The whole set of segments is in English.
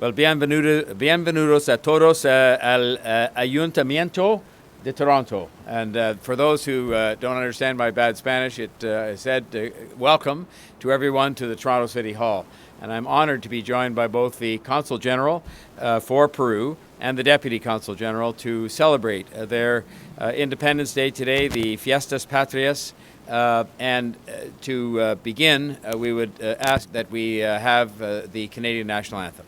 Well, bienvenidos a todos al Ayuntamiento de Toronto. And for those who don't understand my bad Spanish, it said welcome to everyone to the Toronto City Hall. And I'm honored to be joined by both the Consul General for Peru and the Deputy Consul General to celebrate their Independence Day today, the Fiestas Patrias. And to begin, we would ask that we have the Canadian National Anthem.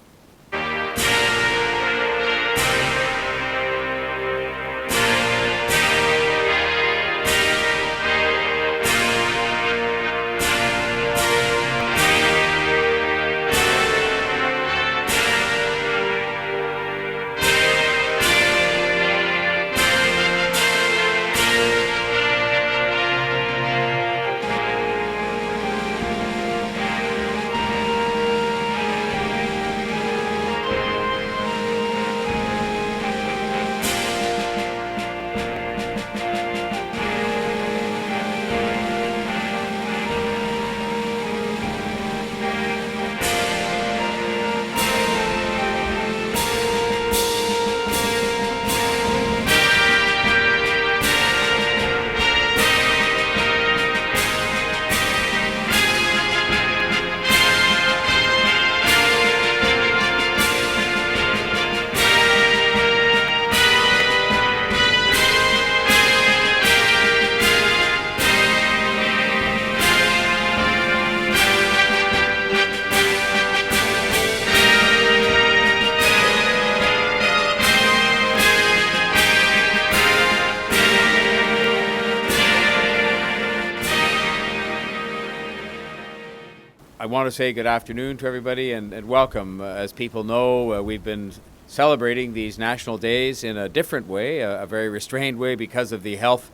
I want to say good afternoon to everybody and welcome. As people know, we've been celebrating these national days in a different way, a very restrained way because of the health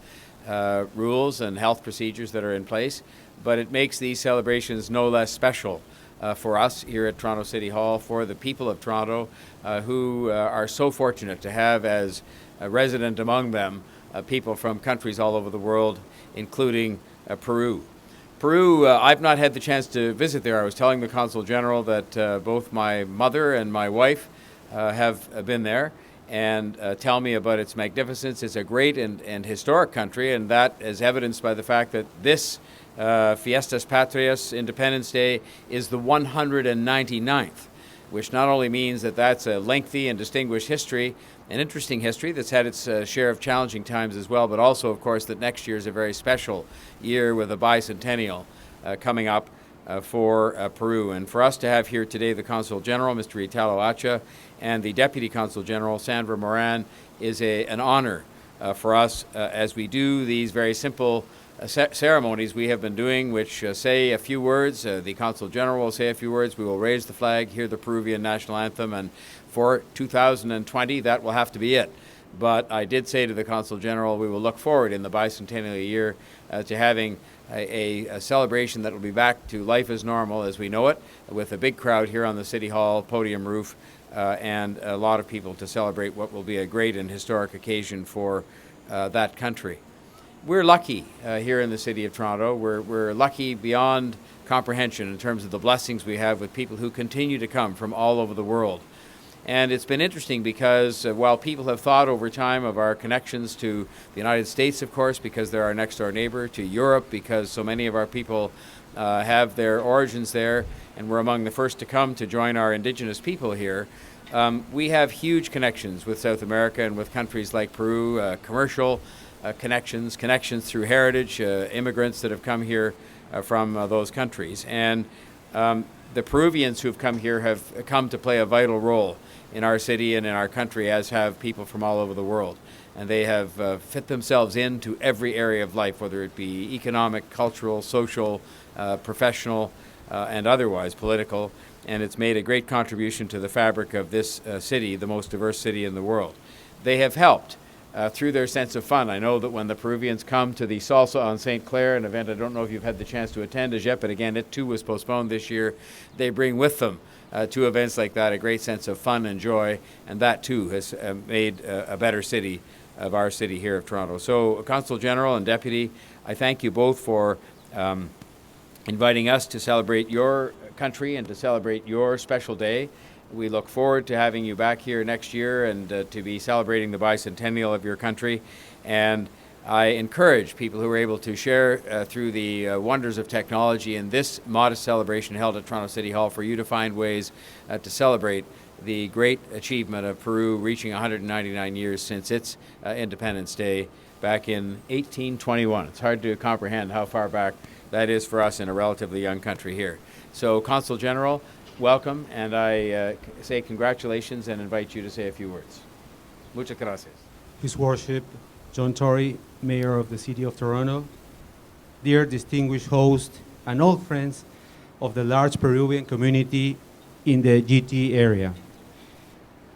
rules and health procedures that are in place. But it makes these celebrations no less special for us here at Toronto City Hall, for the people of Toronto who are so fortunate to have as a resident among them people from countries all over the world, including Peru. Peru, I've not had the chance to visit there. I was telling the Consul General that both my mother and my wife have been there and tell me about its magnificence. It's a great and historic country, and that is evidenced by the fact that this Fiestas Patrias, Independence Day, is the 199th, which not only means that that's a lengthy and distinguished history, an interesting history that's had its share of challenging times as well, but also, of course, that next year is a very special year with a bicentennial coming up for Peru. And for us to have here today the Consul General, Mr. Italo Acha, and the Deputy Consul General, Sandra Moran, is an honor for us as we do these very simple ceremonies we have been doing, which say a few words. The Consul General will say a few words. We will raise the flag, hear the Peruvian national anthem, and for 2020, that will have to be it. But I did say to the Consul General, we will look forward in the bicentennial year to having a celebration that will be back to life as normal as we know it, with a big crowd here on the City Hall podium roof and a lot of people to celebrate what will be a great and historic occasion for that country. We're lucky here in the City of Toronto. We're lucky beyond comprehension in terms of the blessings we have with people who continue to come from all over the world. And it's been interesting because while people have thought over time of our connections to the United States, of course, because they're our next door neighbor, to Europe, because so many of our people have their origins there, and we're among the first to come to join our indigenous people here, we have huge connections with South America and with countries like Peru, commercial connections through heritage, immigrants that have come here from those countries. And the Peruvians who have come here have come to play a vital role in our city and in our country, as have people from all over the world. And they have fit themselves into every area of life, whether it be economic, cultural, social, professional, and otherwise political. And it's made a great contribution to the fabric of this city, the most diverse city in the world. They have helped through their sense of fun. I know that when the Peruvians come to the Salsa on St. Clair, an event I don't know if you've had the chance to attend as yet, but again, it too was postponed this year, they bring with them to events like that a great sense of fun and joy, and that too has made a better city of our city here of Toronto. So, Consul General and Deputy, I thank you both for inviting us to celebrate your country and to celebrate your special day. We look forward to having you back here next year and to be celebrating the bicentennial of your country. And I encourage people who are able to share through the wonders of technology in this modest celebration held at Toronto City Hall for you to find ways to celebrate the great achievement of Peru reaching 199 years since its Independence Day back in 1821. It's hard to comprehend how far back that is for us in a relatively young country here. So, Consul General, welcome, and I say congratulations and invite you to say a few words. Muchas gracias. His Worship, John Tory, Mayor of the City of Toronto, dear distinguished host and old friends of the large Peruvian community in the GT area.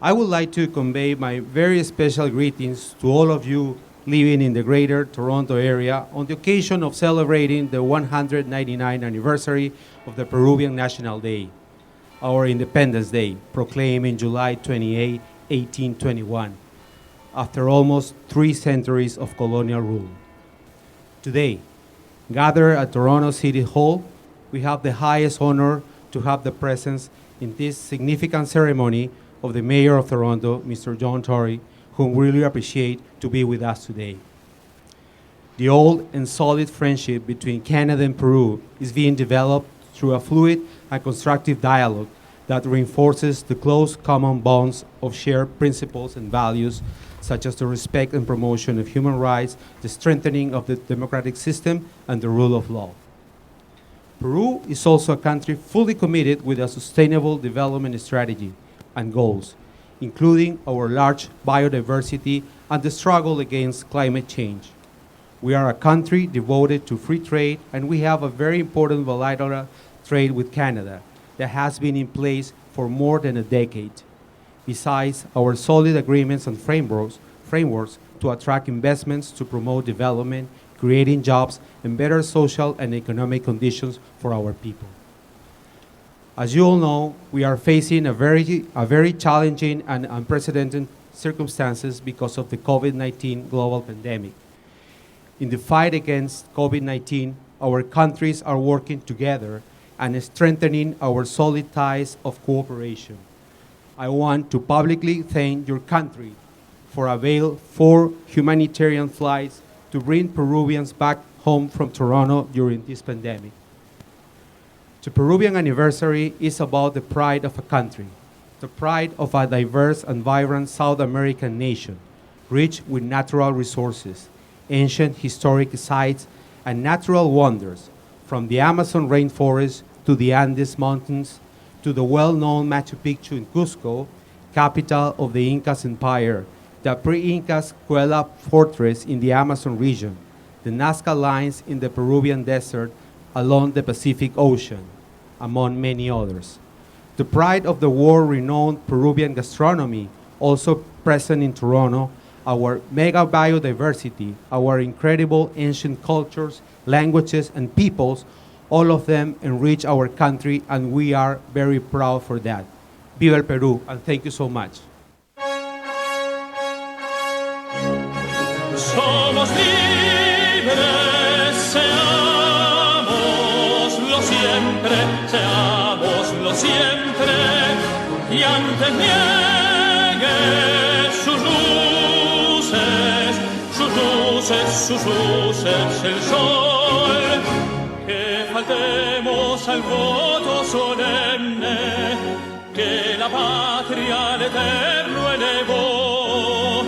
I would like to convey my very special greetings to all of you living in the Greater Toronto area on the occasion of celebrating the 199th anniversary of the Peruvian National Day, our Independence Day, proclaimed in July 28, 1821, after almost 3 centuries of colonial rule. Today, gathered at Toronto City Hall, we have the highest honor to have the presence in this significant ceremony of the Mayor of Toronto, Mr. John Tory, whom we really appreciate to be with us today. The old and solid friendship between Canada and Peru is being developed through a fluid and constructive dialogue that reinforces the close common bonds of shared principles and values, such as the respect and promotion of human rights, the strengthening of the democratic system, and the rule of law. Peru is also a country fully committed with a sustainable development strategy and goals, including our large biodiversity and the struggle against climate change. We are a country devoted to free trade, and we have a very important bilateral trade with Canada that has been in place for more than a decade. Besides our solid agreements and frameworks to attract investments to promote development, creating jobs, and better social and economic conditions for our people. As you all know, we are facing a very challenging and unprecedented circumstances because of the COVID-19 global pandemic. In the fight against COVID-19, our countries are working together and strengthening our solid ties of cooperation. I want to publicly thank your country for avail 4 humanitarian flights to bring Peruvians back home from Toronto during this pandemic. The Peruvian anniversary is about the pride of a country, the pride of a diverse and vibrant South American nation, rich with natural resources, ancient historic sites, and natural wonders, from the Amazon rainforest to the Andes Mountains, to the well-known Machu Picchu in Cusco, capital of the Incas Empire, the pre-Incas Cuela Fortress in the Amazon region, the Nazca Lines in the Peruvian desert along the Pacific Ocean, among many others. The pride of the world-renowned Peruvian gastronomy, also present in Toronto, our mega biodiversity, our incredible ancient cultures, languages, and peoples, all of them enrich our country, and we are very proud for that. Viva el Perú, and thank you so much. Somos libres, seámoslo siempre, y antes niegue sus luces el sol, que faltemos al voto solemne que la patria al eterno elevó,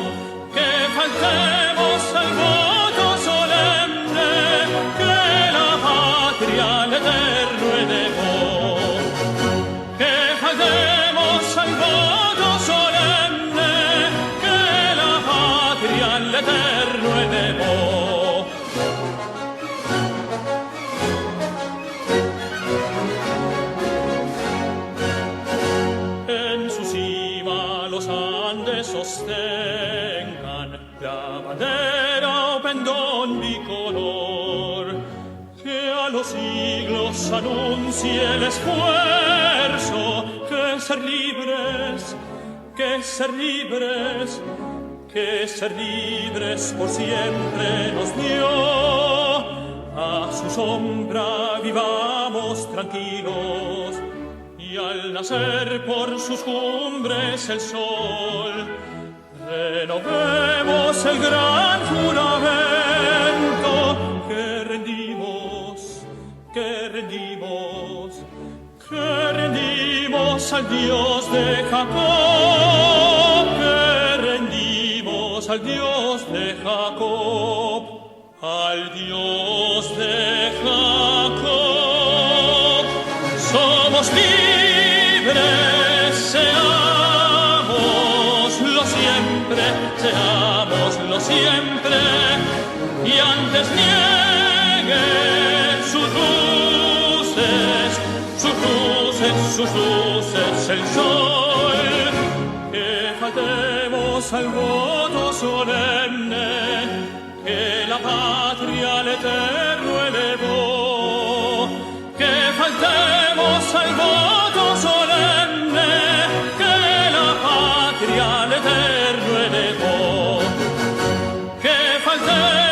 que faltemos al voto solemne que la patria al eterno elevó, que faltemos al voto solemne que la patria al eterno elevó. En su cima los Andes sostengan la bandera o pendón bicolor, que a los siglos anuncie el esfuerzo que ser libres, que ser libres, que ser libres por siempre nos dio. A su sombra vivamos tranquilos y y al nacer por sus cumbres el sol, renovemos el gran juramento que rendimos, que rendimos, que rendimos al Dios de Jacob, que rendimos al Dios de Jacob, al Dios de Jacob. Somos libres, seámoslo siempre, seámoslo siempre, y antes niegue sus luces, sus luces, sus luces el sol, que faltemos al voto solemne que la patria al Eterno elevó, que faltemos al voto solemne que la patria al Eterno elevó, que faltemos